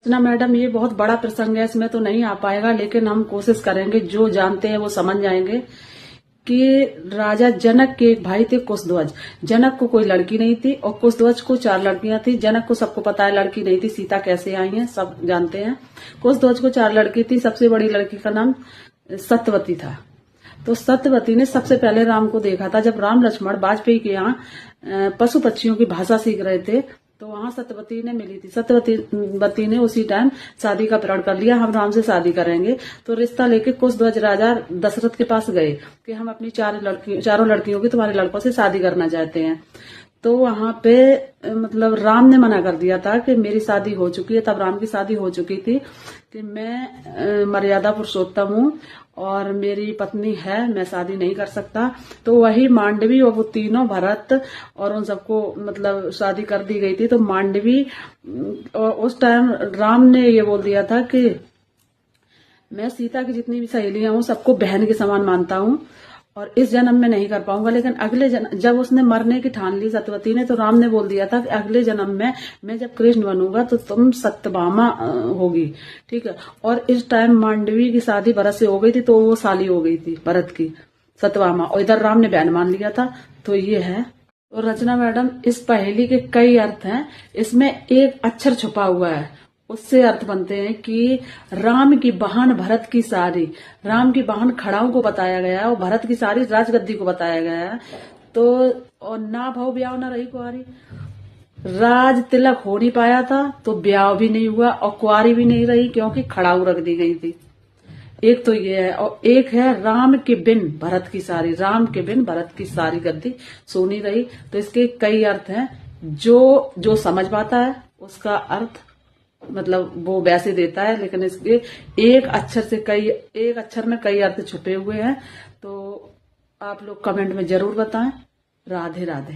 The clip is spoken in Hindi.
रचना मैडम, ये बहुत बड़ा प्रसंग है, इसमें तो नहीं आ पाएगा, लेकिन हम कोशिश करेंगे। जो जानते हैं वो समझ जाएंगे कि राजा जनक के एक भाई थे कुशध्वज। जनक को कोई लड़की नहीं थी और कुशध्वज को 4 लड़कियां थी। जनक को सबको पता है लड़की नहीं थी, सीता कैसे आई है सब जानते हैं। कुशध्वज को 4 लड़की थी। सबसे बड़ी लड़की का नाम सत्यवती था। तो सत्यवती ने सबसे पहले राम को देखा था जब राम लक्ष्मण वाजपेयी के यहाँ पशु पक्षियों की भाषा सीख रहे थे, तो वहां सत्यवती ने मिली थी। सत्यवती ने उसी टाइम शादी का प्रण कर लिया, हम राम से शादी करेंगे। तो रिश्ता लेके कुशध्वज राजा दशरथ के पास गए कि हम अपनी चारों लड़कियों की तुम्हारे लड़कों से शादी करना चाहते हैं। तो वहां पे मतलब राम ने मना कर दिया था कि मेरी शादी हो चुकी है। तब राम की शादी हो चुकी थी कि मैं मर्यादा पुरुषोत्तम हूँ और मेरी पत्नी है, मैं शादी नहीं कर सकता। तो वही मांडवी और वो तीनों, भरत और उन सबको मतलब शादी कर दी गई थी। तो मांडवी और उस टाइम राम ने ये बोल दिया था कि मैं सीता की जितनी भी सहेलियां हूँ सबको बहन के समान मानता हूँ और इस जन्म में नहीं कर पाऊंगा, लेकिन अगले जन्म, जब उसने मरने की ठान ली सत्यवती ने, तो राम ने बोल दिया था कि अगले जन्म में मैं जब कृष्ण बनूंगा तो तुम सत्यभामा होगी, ठीक है। और इस टाइम मांडवी की शादी भरत से हो गई थी, तो वो साली हो गई थी भरत की, सत्यभामा, और इधर राम ने बहन मान लिया था। तो ये है। तो रचना मैडम, इस पहेली के कई अर्थ हैं, इसमें एक अक्षर छुपा हुआ है, उससे अर्थ बनते हैं कि राम की बहन भरत की सारी, राम की बहन खड़ाओं को बताया गया है और भरत की सारी राजगद्दी को बताया गया है। तो और ना भाव ब्याह ना रही कुआरी, राज तिलक हो नहीं पाया था तो ब्याह भी नहीं हुआ और कुआरी भी नहीं रही क्योंकि खड़ाऊ रख दी गई थी। एक तो ये है, और एक है राम के बिन भरत की सारी, राम के बिन भरत की सारी गद्दी सोनी रही। तो इसके कई अर्थ हैं, जो जो समझ पाता है उसका अर्थ मतलब वो वैसे देता है, लेकिन इसके एक अक्षर में कई अर्थ छुपे हुए हैं। तो आप लोग कमेंट में जरूर बताएं। राधे राधे।